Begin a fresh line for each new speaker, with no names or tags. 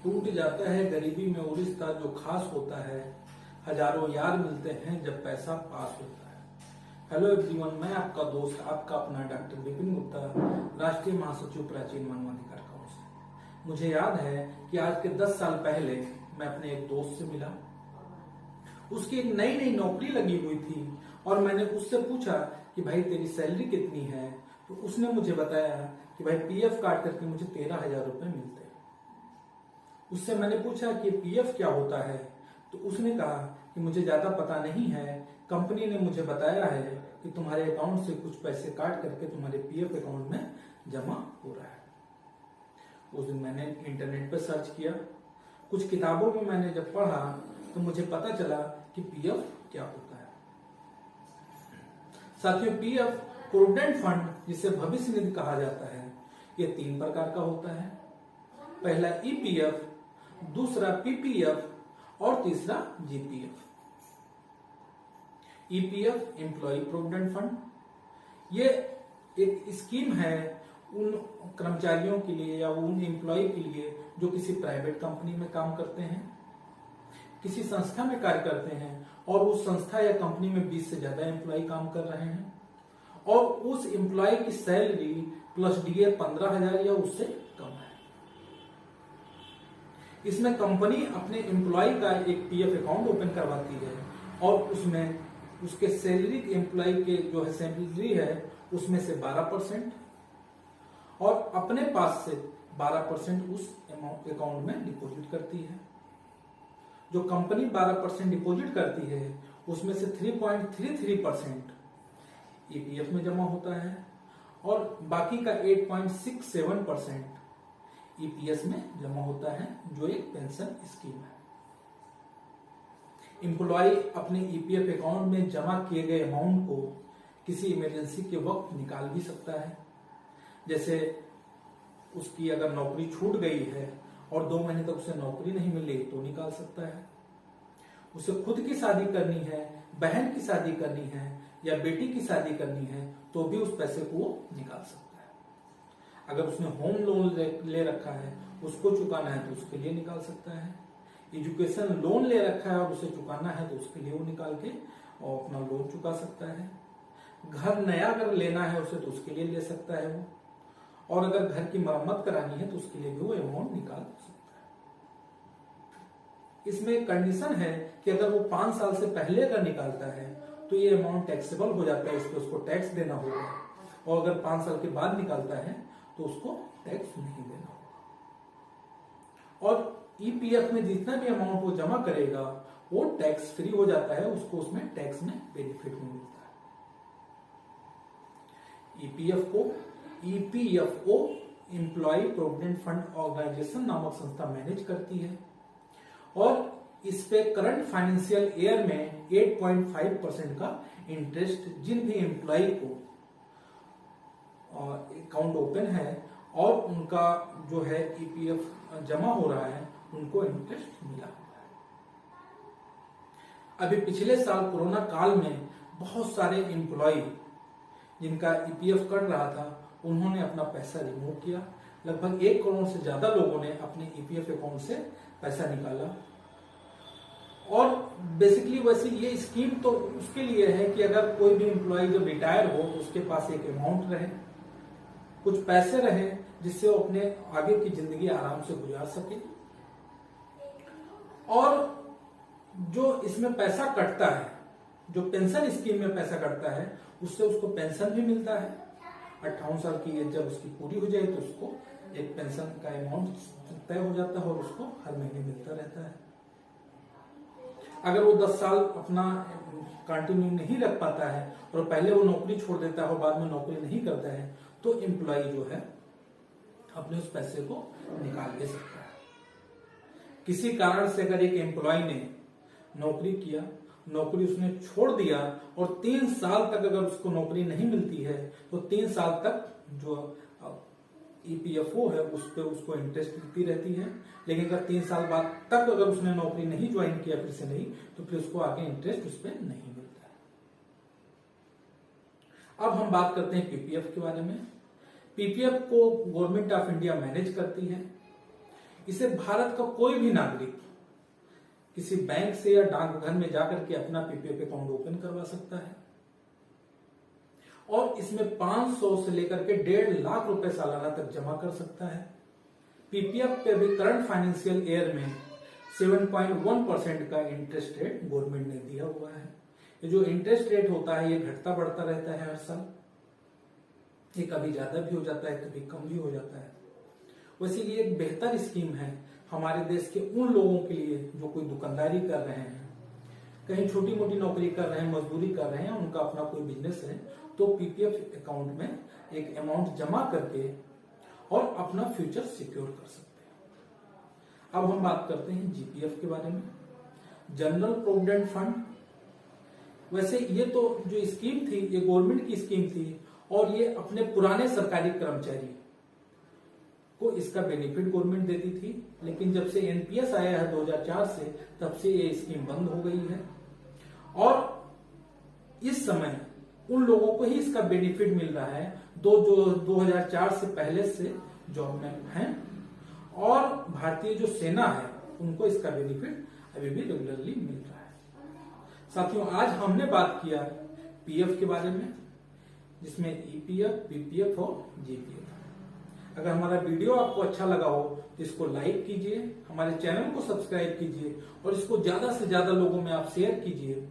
टूट जाता है गरीबी में वो रिश्ता जो खास होता है, हजारों यार मिलते हैं जब पैसा पास होता है। हेलो एवरीवन, मैं आपका दोस्त, आपका अपना डॉक्टर विपिन गुप्ता, राष्ट्रीय महासचिव प्राचीन मानवाधिकार काउंसिल। मुझे याद है कि आज के 10 साल पहले मैं अपने एक दोस्त से मिला। उसकी एक नई नई नौकरी लगी हुई थी और मैंने उससे पूछा कि भाई तेरी सैलरी कितनी है। तो उसने मुझे बताया कि भाई पीएफ काट करके मुझे 13,000 रुपए मिलते हैं। उससे मैंने पूछा कि पीएफ क्या होता है, तो उसने कहा कि मुझे ज्यादा पता नहीं है, कंपनी ने मुझे बताया है कि तुम्हारे अकाउंट से कुछ पैसे काट करके तुम्हारे पीएफ अकाउंट में जमा हो रहा है। उस दिन मैंने इंटरनेट पर सर्च किया, कुछ किताबों में मैंने जब पढ़ा तो मुझे पता चला कि पीएफ क्या होता है। साथियों, पीएफ प्रोविडेंट फंड, जिसे भविष्य निधि कहा जाता है, ये 3 प्रकार का होता है। पहला ईपीएफ, दूसरा पीपीएफ और तीसरा GPF. EPF employee provident fund, ये एक स्कीम है उन कर्मचारियों के लिए या उन एम्प्लॉय के लिए जो किसी प्राइवेट कंपनी में काम करते हैं, किसी संस्था में कार्य करते हैं और उस संस्था या कंपनी में 20 से ज्यादा एम्प्लॉय काम कर रहे हैं और उस एम्प्लॉय की सैलरी प्लस डीए 15,000 या उससे कम है। इसमें कंपनी अपने एम्प्लॉय का एक पीएफ अकाउंट ओपन करवाती है और उसमें उसके सैलरी एम्प्लॉय के जो है सैलरी है उसमें से 12% और अपने पास से 12% उस अकाउंट में डिपॉजिट करती है। जो कंपनी 12% डिपॉजिट करती है उसमें से 3.33% ईपीएफ में जमा होता है और बाकी का 8.67% ईपीएस में जमा होता है, जो एक पेंशन स्कीम है। एम्प्लॉय अपने ईपीएफ अकाउंट में जमा किए गए अमाउंट को किसी इमरजेंसी के वक्त निकाल भी सकता है। जैसे उसकी अगर नौकरी छूट गई है और 2 महीने तक उसे नौकरी नहीं मिली तो निकाल सकता है। उसे खुद की शादी करनी है, बहन की शादी करनी है या बेटी की शादी करनी है तो भी उस पैसे को वो निकाल सकता है। अगर उसने होम लोन ले रखा है, उसको चुकाना है तो उसके लिए निकाल सकता है। एजुकेशन लोन ले रखा है और उसे चुकाना है तो उसके लिए वो निकाल के और अपना लोन चुका सकता है। घर नया अगर लेना है उसे तो उसके लिए ले सकता है वो, और अगर घर की मरम्मत करानी है तो उसके लिए भी वो अमाउंट निकाल सकता है। इसमें एक कंडीशन है कि अगर वो 5 साल से पहले अगर निकालता है तो ये अमाउंट टैक्सेबल हो जाता है, इस पर उसको टैक्स देना होगा, और अगर 5 साल के बाद निकालता है तो उसको टैक्स नहीं देना होगा। और ईपीएफ में जितना भी अमाउंट वो जमा करेगा वो टैक्स फ्री हो जाता है, उसको उसमें टैक्स में बेनिफिट में मिलता है। EPFO employee provident fund organisation नामक संस्था मैनेज करती है और इस पे करंट फाइनेंशियल ईयर में 8.5% का इंटरेस्ट जिन भी एम्प्लॉय को अकाउंट ओपन है और उनका जो है ईपीएफ जमा हो रहा है उनको इंटरेस्ट मिला हुआ है। अभी पिछले साल कोरोना काल में बहुत सारे एम्प्लॉय जिनका ईपीएफ कट रहा था उन्होंने अपना पैसा रिमूव किया। लगभग 1 करोड़ से ज्यादा लोगों ने अपने ईपीएफ अकाउंट से पैसा निकाला। और बेसिकली वैसे ये स्कीम तो उसके लिए है कि अगर कोई भी एम्प्लॉय जब रिटायर हो तो उसके पास एक अमाउंट रहे, कुछ पैसे रहे जिससे वो अपने आगे की जिंदगी आराम से गुजार सके। और जो इसमें पैसा कटता है, जो पेंशन स्कीम में पैसा कटता है, उससे उसको पेंशन भी मिलता है। 58 साल की एज जब उसकी पूरी हो जाए तो उसको एक पेंशन का अमाउंट तय हो जाता है और उसको हर महीने मिलता रहता है। अगर वो 10 साल अपना कंटिन्यू नहीं रख पाता है और पहले वो नौकरी छोड़ देता है और बाद में नौकरी नहीं करता है तो एम्प्लॉय जो है अपने उस पैसे को निकाल ले सकता है। किसी कारण से अगर एक एम्प्लॉय ने नौकरी किया, नौकरी उसने छोड़ दिया और 3 साल तक अगर उसको नौकरी नहीं मिलती है तो 3 साल तक जो ईपीएफओ है उस पर उसको इंटरेस्ट मिलती रहती है। लेकिन अगर 3 साल बाद तक अगर उसने नौकरी नहीं ज्वाइन किया फिर से नहीं तो फिर उसको आगे इंटरेस्ट उस पर नहीं मिलता है। अब हम बात करते हैं पीपीएफ के बारे में। पीपीएफ को गवर्नमेंट ऑफ इंडिया मैनेज करती है। इसे भारत का कोई भी नागरिक किसी बैंक से या डाकघर में जाकर के अपना पीपीएफ अकाउंट ओपन करवा सकता है और इसमें 500 से लेकर के 1.5 लाख रुपए सालाना तक जमा कर सकता है। पीपीएफ पे भी करंट फाइनेंशियल ईयर में 7.1% का इंटरेस्ट रेट गवर्नमेंट ने दिया हुआ है। ये जो इंटरेस्ट रेट होता है ये घटता बढ़ता रहता है हर साल, ये कभी ज्यादा भी हो जाता है कभी कम भी हो जाता है। वैसे ये एक बेहतर स्कीम है हमारे देश के उन लोगों के लिए जो कोई दुकानदारी कर रहे हैं, कहीं छोटी मोटी नौकरी कर रहे हैं, मजदूरी कर रहे हैं, उनका अपना कोई बिजनेस है, तो पीपीएफ अकाउंट में एक अमाउंट जमा करके और अपना फ्यूचर सिक्योर कर सकते हैं। अब हम बात करते हैं जीपीएफ के बारे में, जनरल प्रोविडेंट फंड। वैसे ये तो जो स्कीम थी ये गवर्नमेंट की स्कीम थी और ये अपने पुराने सरकारी कर्मचारी को इसका बेनिफिट गवर्नमेंट देती थी, लेकिन जब से एनपीएस आया है 2004 से, तब से ये स्कीम बंद हो गई है और इस समय उन लोगों को ही इसका बेनिफिट मिल रहा है जो 2004 से पहले से जॉब में हैं और भारतीय जो सेना है उनको इसका बेनिफिट अभी भी रेगुलरली मिल रहा है। साथियों, आज हमने बात किया पीएफ के बारे में, जिसमें ईपीएफ, पीपीएफ और जीपीएफ। अगर हमारा वीडियो आपको अच्छा लगा हो तो इसको लाइक कीजिए, हमारे चैनल को सब्सक्राइब कीजिए और इसको ज्यादा से ज्यादा लोगों में आप शेयर कीजिए